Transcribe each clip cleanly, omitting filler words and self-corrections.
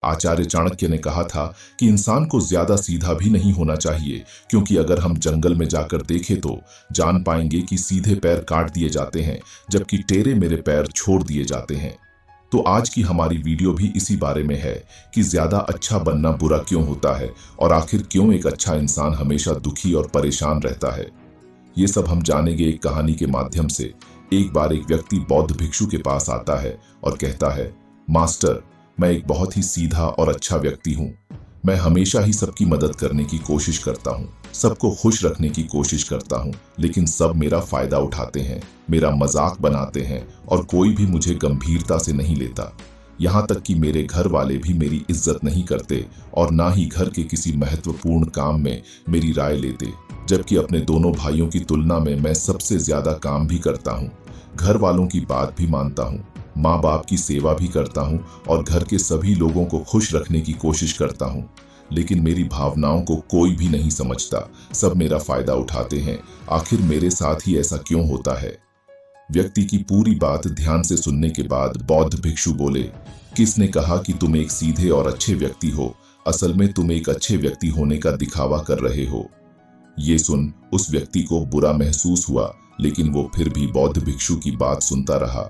आचार्य चाणक्य ने कहा था कि इंसान को ज्यादा सीधा भी नहीं होना चाहिए, क्योंकि अगर हम जंगल में जाकर देखें तो जान पाएंगे कि सीधे पैर काट दिए जाते हैं जबकि टेढ़े मेरे पैर छोड़ दिए जाते हैं। तो आज की हमारी वीडियो भी इसी बारे में है कि ज्यादा अच्छा बनना बुरा क्यों होता है और आखिर क्यों एक अच्छा इंसान हमेशा दुखी और परेशान रहता है। ये सब हम जानेंगे एक कहानी के माध्यम से। एक बार एक व्यक्ति बौद्ध भिक्षु के पास आता है और कहता है, मास्टर, मैं एक बहुत ही सीधा और अच्छा व्यक्ति हूँ। मैं हमेशा ही सबकी मदद करने की कोशिश करता हूँ, सबको खुश रखने की कोशिश करता हूँ, लेकिन सब मेरा फायदा उठाते हैं, मेरा मजाक बनाते हैं और कोई भी मुझे गंभीरता से नहीं लेता। यहाँ तक कि मेरे घर वाले भी मेरी इज्जत नहीं करते और ना ही घर के किसी महत्वपूर्ण काम में मेरी राय लेते, जबकि अपने दोनों भाइयों की तुलना में मैं सबसे ज्यादा काम भी करता हूँ, घर वालों की बात भी मानता हूँ, माँ बाप की सेवा भी करता हूँ और घर के सभी लोगों को खुश रखने की कोशिश करता हूँ, लेकिन मेरी भावनाओं को कोई भी नहीं समझता, सब मेरा फायदा उठाते हैं। आखिर मेरे साथ ही ऐसा क्यों होता है? व्यक्ति की पूरी बात ध्यान से सुनने के बाद बौद्ध भिक्षु बोले, किसने कहा कि तुम एक सीधे और अच्छे व्यक्ति हो? असल में तुम एक अच्छे व्यक्ति होने का दिखावा कर रहे हो। ये सुन उस व्यक्ति को बुरा महसूस हुआ, लेकिन वो फिर भी बौद्ध भिक्षु की बात सुनता रहा।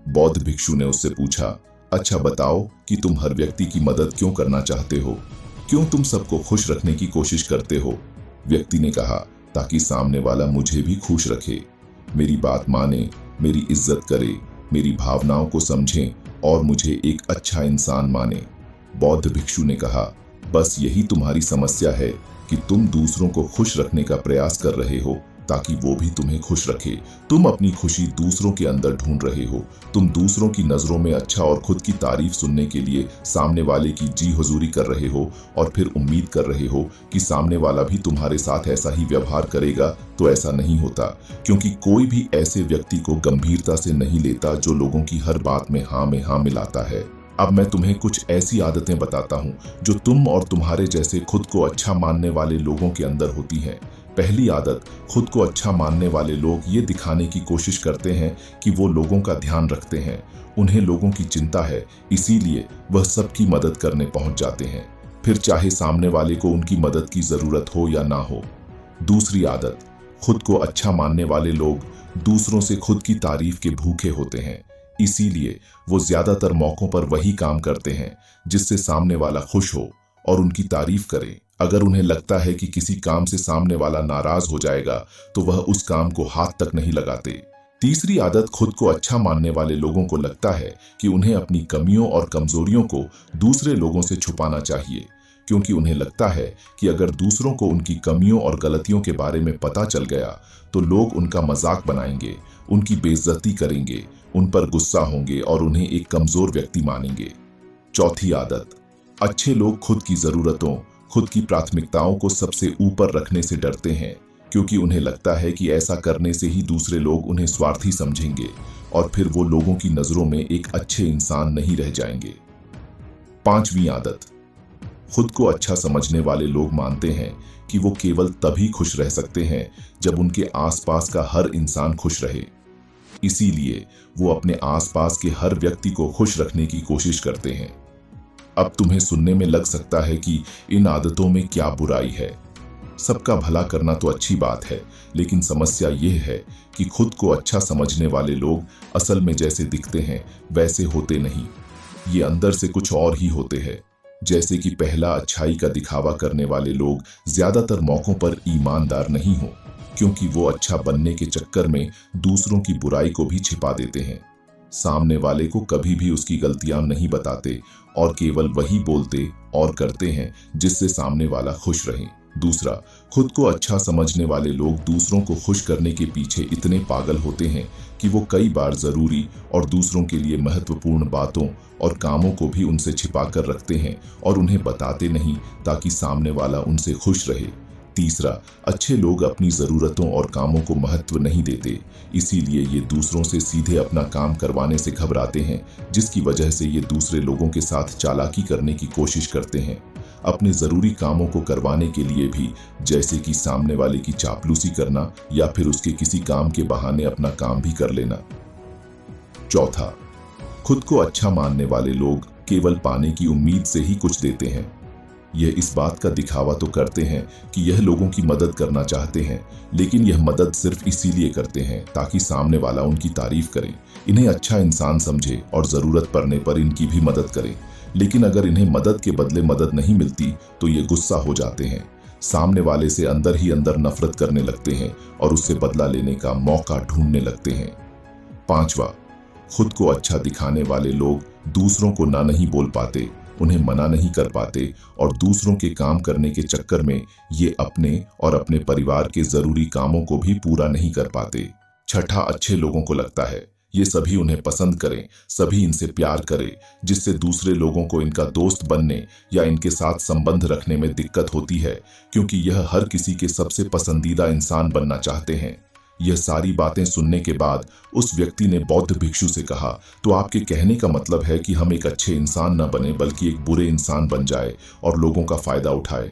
बौद्ध भिक्षु ने उससे पूछा, अच्छा बताओ कि तुम हर व्यक्ति की मदद क्यों करना चाहते हो? क्यों तुम सबको खुश रखने की कोशिश करते हो? व्यक्ति ने कहा, ताकि सामने वाला मुझे भी खुश रखे, मेरी बात माने, मेरी इज्जत करे, मेरी भावनाओं को समझे और मुझे एक अच्छा इंसान माने। बौद्ध भिक्षु ने कहा, बस यही तुम्हारी समस्या है कि तुम दूसरों को खुश रखने का प्रयास कर रहे हो ताकि वो भी तुम्हें खुश रखे। तुम अपनी खुशी दूसरों के अंदर ढूंढ रहे हो। तुम दूसरों की नजरों में अच्छा और खुद की तारीफ सुनने के लिए सामने वाले की जी हुजूरी कर रहे हो और फिर उम्मीद कर रहे हो कि सामने वाला भी तुम्हारे साथ ऐसा ही व्यवहार करेगा। तो ऐसा नहीं होता, क्योंकि कोई भी ऐसे व्यक्ति को गंभीरता से नहीं लेता जो लोगों की हर बात में हाँ मिलाता है। अब मैं तुम्हें कुछ ऐसी आदतें बताता हूँ जो तुम और तुम्हारे जैसे खुद को अच्छा मानने वाले लोगों के अंदर होती हैं। पहली आदत, खुद को अच्छा मानने वाले लोग ये दिखाने की कोशिश करते हैं कि वो लोगों का ध्यान रखते हैं। उन्हें लोगों की चिंता है, इसीलिए वह सबकी मदद करने पहुंच जाते हैं, फिर चाहे सामने वाले को उनकी मदद की जरूरत हो या ना हो। दूसरी आदत, खुद को अच्छा मानने वाले लोग दूसरों से खुद की तारीफ के भूखे होते हैं, इसीलिए वो ज्यादातर मौकों पर वही काम करते हैं जिससे सामने वाला खुश हो और उनकी तारीफ करे। अगर उन्हें लगता है कि किसी काम से सामने वाला नाराज हो जाएगा तो वह उस काम को हाथ तक नहीं लगाते। तीसरी आदत, खुद को अच्छा मानने वाले लोगों को लगता है कि उन्हें अपनी कमियों और कमजोरियों को दूसरे लोगों से छुपाना चाहिए, क्योंकि उन्हें लगता है कि अगर दूसरों को उनकी कमियों और गलतियों के बारे में पता चल गया तो लोग उनका मजाक बनाएंगे, उनकी बेइज्जती करेंगे, उन पर गुस्सा होंगे और उन्हें एक कमजोर व्यक्ति मानेंगे। चौथी आदत, अच्छे लोग खुद की जरूरतों, खुद की प्राथमिकताओं को सबसे ऊपर रखने से डरते हैं, क्योंकि उन्हें लगता है कि ऐसा करने से ही दूसरे लोग उन्हें स्वार्थी समझेंगे और फिर वो लोगों की नजरों में एक अच्छे इंसान नहीं रह जाएंगे। पांचवी आदत, खुद को अच्छा समझने वाले लोग मानते हैं कि वो केवल तभी खुश रह सकते हैं जब उनके आसपास का हर इंसान खुश रहे, इसीलिए वो अपने आसपास के हर व्यक्ति को खुश रखने की कोशिश करते हैं। अब तुम्हें सुनने में लग सकता है कि इन आदतों में क्या बुराई है। सबका भला करना तो अच्छी बात है, लेकिन समस्या यह है कि खुद को अच्छा समझने वाले लोग असल में जैसे दिखते हैं वैसे होते नहीं, ये अंदर से कुछ और ही होते हैं। जैसे कि पहला, अच्छाई का दिखावा करने वाले लोग ज्यादातर मौकों पर ईमानदार नहीं हो, क्योंकि वो अच्छा बनने के चक्कर में दूसरों की बुराई को भी छिपा देते हैं। सामने वाले को कभी भी उसकी गलतियां नहीं बताते और केवल वही बोलते और करते हैं जिससे सामने वाला खुश रहे। दूसरा, खुद को अच्छा समझने वाले लोग दूसरों को खुश करने के पीछे इतने पागल होते हैं कि वो कई बार जरूरी और दूसरों के लिए महत्वपूर्ण बातों और कामों को भी उनसे छिपा कर रखते हैं और उन्हें बताते नहीं ताकि सामने वाला उनसे खुश रहे। तीसरा, अच्छे लोग अपनी जरूरतों और कामों को महत्व नहीं देते, इसीलिए ये दूसरों से सीधे अपना काम करवाने से घबराते हैं, जिसकी वजह से ये दूसरे लोगों के साथ चालाकी करने की कोशिश करते हैं, अपने जरूरी कामों को करवाने के लिए भी, जैसे कि सामने वाले की चापलूसी करना या फिर उसके किसी काम के बहाने अपना काम भी कर लेना। चौथा, खुद को अच्छा मानने वाले लोग केवल पाने की उम्मीद से ही कुछ देते हैं। यह इस बात का दिखावा तो करते हैं कि यह लोगों की मदद करना चाहते हैं, लेकिन यह मदद सिर्फ इसीलिए करते हैं ताकि सामने वाला उनकी तारीफ करे, इन्हें अच्छा इंसान समझे और जरूरत पड़ने पर इनकी भी मदद करे। लेकिन अगर इन्हें मदद के बदले मदद नहीं मिलती तो ये गुस्सा हो जाते हैं, सामने वाले से अंदर ही अंदर नफरत करने लगते हैं और उससे बदला लेने का मौका ढूंढने लगते हैं। 5वां, खुद को अच्छा दिखाने वाले लोग दूसरों को ना नहीं बोल पाते, उन्हें मना नहीं कर पाते और दूसरों के काम करने के चक्कर में ये अपने और अपने परिवार के जरूरी कामों को भी पूरा नहीं कर पाते। 6, अच्छे लोगों को लगता है ये सभी उन्हें पसंद करें, सभी इनसे प्यार करें, जिससे दूसरे लोगों को इनका दोस्त बनने या इनके साथ संबंध रखने में दिक्कत होती है, क्योंकि यह हर किसी के सबसे पसंदीदा इंसान बनना चाहते हैं। यह सारी बातें सुनने के बाद उस व्यक्ति ने बौद्ध भिक्षु से कहा, तो आपके कहने का मतलब है कि हम एक अच्छे इंसान न बने बल्कि एक बुरे इंसान बन जाए और लोगों का फायदा उठाए।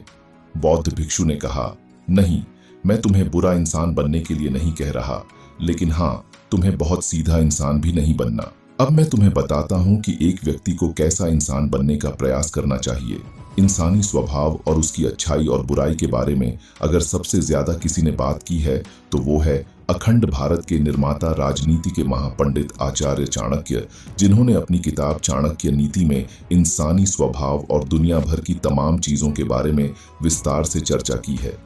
बौद्ध भिक्षु ने कहा, नहीं, मैं तुम्हें बुरा इंसान बनने के लिए नहीं कह रहा, लेकिन हाँ, तुम्हें बहुत सीधा इंसान भी नहीं बनना। अब मैं तुम्हें बताता हूं कि एक व्यक्ति को कैसा इंसान बनने का प्रयास करना चाहिए। इंसानी स्वभाव और उसकी अच्छाई और बुराई के बारे में अगर सबसे ज्यादा किसी ने बात की है तो वो है अखंड भारत के निर्माता, राजनीति के महापंडित आचार्य चाणक्य, जिन्होंने अपनी किताब चाणक्य नीति में इंसानी स्वभाव और दुनिया भर की तमाम चीजों के बारे में विस्तार से चर्चा की है।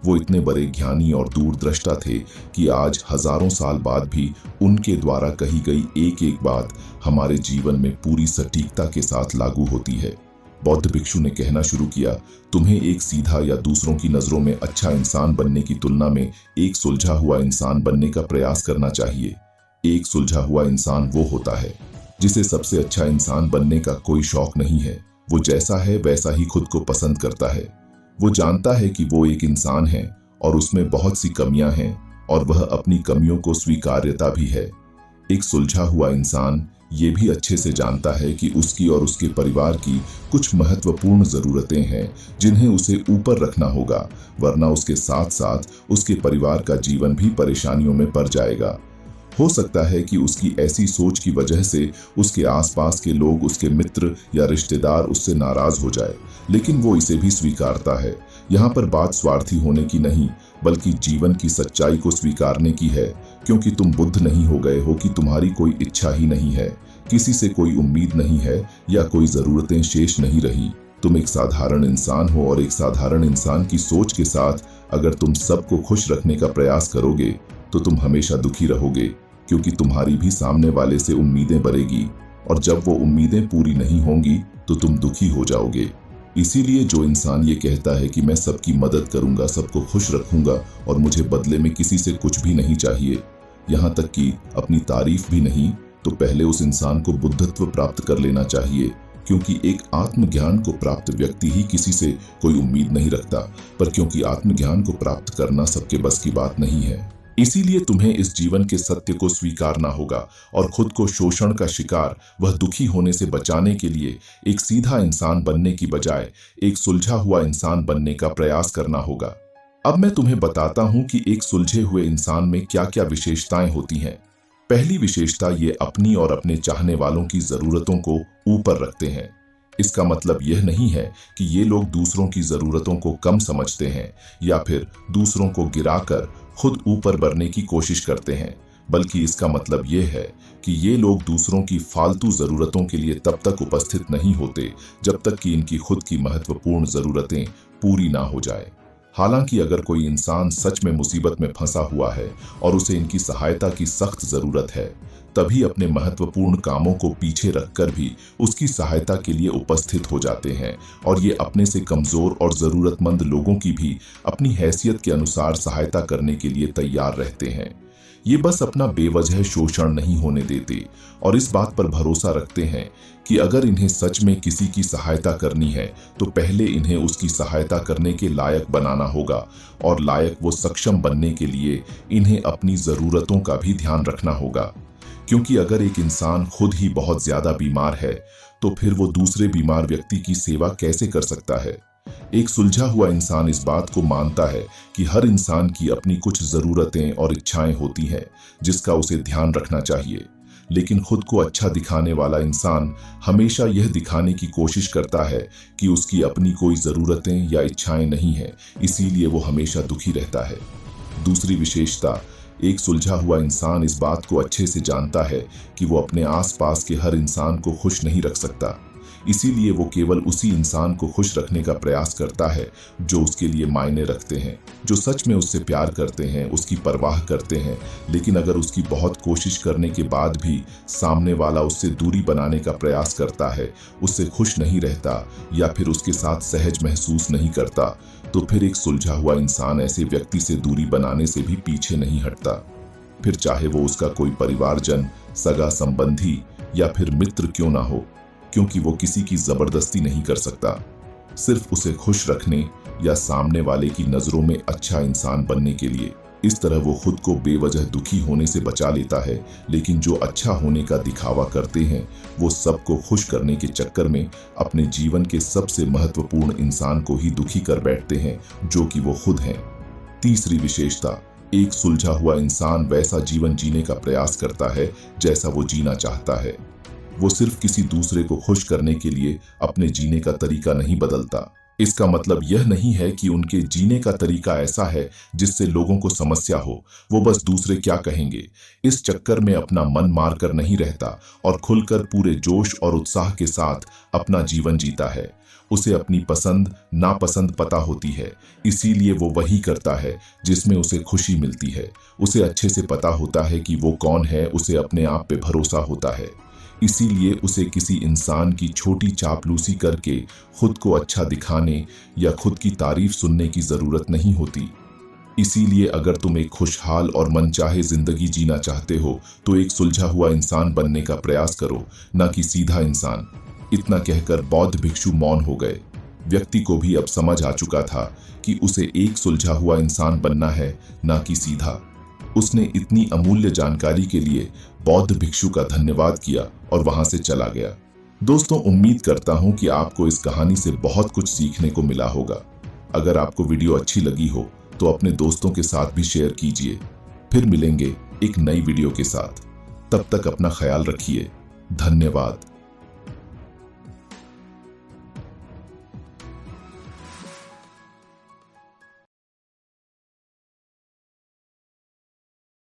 वो इतने बड़े ज्ञानी और दूरदृष्टा थे कि आज हजारों साल बाद भी उनके द्वारा कही गई एक एक बात हमारे जीवन में पूरी सटीकता के साथ लागू होती है। बौद्ध भिक्षु ने कहना शुरू किया, तुम्हें एक सीधा या दूसरों की नजरों में अच्छा इंसान बनने की तुलना में एक सुलझा हुआ इंसान बनने का प्रयास करना चाहिए। एक सुलझा हुआ इंसान वो होता है जिसे सबसे अच्छा इंसान बनने का कोई शौक नहीं है। वो जैसा है वैसा ही खुद को पसंद करता है। वो जानता है कि वो एक इंसान है और उसमें बहुत सी कमियां हैं और वह अपनी कमियों को स्वीकार्यता भी है। एक सुलझा हुआ इंसान ये भी अच्छे से जानता है कि उसकी और उसके परिवार की कुछ महत्वपूर्ण जरूरतें हैं जिन्हें उसे ऊपर रखना होगा, वरना उसके साथ साथ उसके परिवार का जीवन भी परेशानियों में पड़ जाएगा। हो सकता है कि उसकी ऐसी सोच की वजह से उसके आसपास के लोग, उसके मित्र या रिश्तेदार उससे नाराज हो जाए, लेकिन वो इसे भी स्वीकारता है। यहाँ पर बात स्वार्थी होने की नहीं बल्कि जीवन की सच्चाई को स्वीकारने की है, क्योंकि तुम बुद्ध नहीं हो गए हो कि तुम्हारी कोई इच्छा ही नहीं है, किसी से कोई उम्मीद नहीं है या कोई जरूरतें शेष नहीं रही। तुम एक साधारण इंसान हो और एक साधारण इंसान की सोच के साथ अगर तुम सबको खुश रखने का प्रयास करोगे तो तुम हमेशा दुखी रहोगे, क्योंकि तुम्हारी भी सामने वाले से उम्मीदें बढ़ेगी और जब वो उम्मीदें पूरी नहीं होंगी तो तुम दुखी हो जाओगे। इसीलिए जो इंसान ये कहता है कि मैं सबकी मदद करूंगा, सबको खुश रखूंगा और मुझे बदले में किसी से कुछ भी नहीं चाहिए, यहाँ तक कि अपनी तारीफ भी नहीं, तो पहले उस इंसान को बुद्धत्व प्राप्त कर लेना चाहिए, क्योंकि एक आत्मज्ञान को प्राप्त व्यक्ति ही किसी से कोई उम्मीद नहीं रखता, पर क्योंकि आत्मज्ञान को प्राप्त करना सबके बस की बात नहीं है। इसीलिए तुम्हें इस जीवन के सत्य को स्वीकारना होगा और खुद को शोषण का शिकार, वह दुखी होने से बचाने के लिए एक सीधा इंसान बनने की बजाय एक सुलझा हुआ इंसान बनने का प्रयास करना होगा। अब मैं तुम्हें बताता हूं कि एक सुलझे हुए इंसान में क्या क्या विशेषताएं होती हैं। पहली विशेषता, ये अपनी और अपने चाहने वालों की जरूरतों को ऊपर रखते हैं। इसका मतलब यह नहीं है कि ये लोग दूसरों की जरूरतों को कम समझते हैं या फिर दूसरों को गिराकर खुद ऊपर बढ़ने की कोशिश करते हैं, बल्कि इसका मतलब यह है कि ये लोग दूसरों की फालतू जरूरतों के लिए तब तक उपस्थित नहीं होते जब तक कि इनकी खुद की महत्वपूर्ण जरूरतें पूरी ना हो जाए। हालांकि अगर कोई इंसान सच में मुसीबत में फंसा हुआ है और उसे इनकी सहायता की सख्त जरूरत है, तभी अपने महत्वपूर्ण कामों को पीछे रखकर भी उसकी सहायता के लिए उपस्थित हो जाते हैं और ये अपने से कमजोर और जरूरतमंद लोगों की भी अपनी हैसियत के अनुसार सहायता करने के लिए तैयार रहते हैं। ये बस अपना बेवजह शोषण नहीं होने देते और इस बात पर भरोसा रखते हैं कि अगर इन्हें सच में किसी की सहायता करनी है तो पहले इन्हें उसकी सहायता करने के लायक बनाना होगा और लायक वो सक्षम बनने के लिए इन्हें अपनी जरूरतों का भी ध्यान रखना होगा। क्योंकि अगर एक इंसान खुद ही बहुत ज्यादा बीमार है तो फिर वो दूसरे बीमार व्यक्ति की सेवा कैसे कर सकता है। एक सुलझा हुआ इंसान इस बात को मानता है कि हर इंसान की अपनी कुछ जरूरतें और इच्छाएं होती हैं जिसका उसे ध्यान रखना चाहिए। लेकिन खुद को अच्छा दिखाने वाला इंसान हमेशा यह दिखाने की कोशिश करता है कि उसकी अपनी कोई ज़रूरतें या इच्छाएं नहीं है, इसीलिए वो हमेशा दुखी रहता है। दूसरी विशेषता, एक सुलझा हुआ इंसान इस बात को अच्छे से जानता है कि वो अपने आसपास के हर इंसान को खुश नहीं रख सकता, इसीलिए वो केवल उसी इंसान को खुश रखने का प्रयास करता है जो उसके लिए मायने रखते हैं, जो सच में उससे प्यार करते हैं, उसकी परवाह करते हैं। लेकिन अगर उसकी बहुत कोशिश करने के बाद भी सामने वाला उससे दूरी बनाने का प्रयास करता है, उससे खुश नहीं रहता या फिर उसके साथ सहज महसूस नहीं करता, तो फिर एक सुलझा हुआ इंसान ऐसे व्यक्ति से दूरी बनाने से भी पीछे नहीं हटता। फिर चाहे वो उसका कोई परिवारजन, सगा संबंधी या फिर मित्र क्यों ना हो, क्योंकि वो किसी की जबरदस्ती नहीं कर सकता। सिर्फ उसे खुश रखने या सामने वाले की नजरों में अच्छा इंसान बनने के लिए। इस तरह वो खुद को बेवजह दुखी होने से बचा लेता है, लेकिन जो अच्छा होने का दिखावा करते हैं वो सबको खुश करने के चक्कर में अपने जीवन के सबसे महत्वपूर्ण इंसान को ही दुखी कर बैठते हैं, जो कि वो खुद हैं। तीसरी विशेषता, एक सुलझा हुआ इंसान वैसा जीवन जीने का प्रयास करता है जैसा वो जीना चाहता है। वो सिर्फ किसी दूसरे को खुश करने के लिए अपने जीने का तरीका नहीं बदलता। इसका मतलब यह नहीं है कि उनके जीने का तरीका ऐसा है जिससे लोगों को समस्या हो, वो बस दूसरे क्या कहेंगे इस चक्कर में अपना मन मार कर नहीं रहता और खुलकर पूरे जोश और उत्साह के साथ अपना जीवन जीता है। उसे अपनी पसंद नापसंद पता होती है, इसीलिए वो वही करता है जिसमें उसे खुशी मिलती है। उसे अच्छे से पता होता है कि वो कौन है, उसे अपने आप पे भरोसा होता है, इसीलिए उसे किसी इंसान की छोटी चापलूसी करके खुद को अच्छा दिखाने या खुद की तारीफ सुनने की जरूरत नहीं होती। इसीलिए अगर तुम एक खुशहाल और मनचाहे जिंदगी जीना चाहते हो तो एक सुलझा हुआ इंसान बनने का प्रयास करो, ना कि सीधा इंसान। इतना कहकर बौद्ध भिक्षु मौन हो गए। व्यक्ति को भी अब समझ आ चुका था कि उसे एक सुलझा हुआ इंसान बनना है, ना कि सीधा। उसने इतनी अमूल्य जानकारी के लिए बौद्ध भिक्षु का धन्यवाद किया और वहां से चला गया। दोस्तों, उम्मीद करता हूं कि आपको इस कहानी से बहुत कुछ सीखने को मिला होगा। अगर आपको वीडियो अच्छी लगी हो तो अपने दोस्तों के साथ भी शेयर कीजिए। फिर मिलेंगे एक नई वीडियो के साथ। तब तक अपना ख्याल रखिए। धन्यवाद।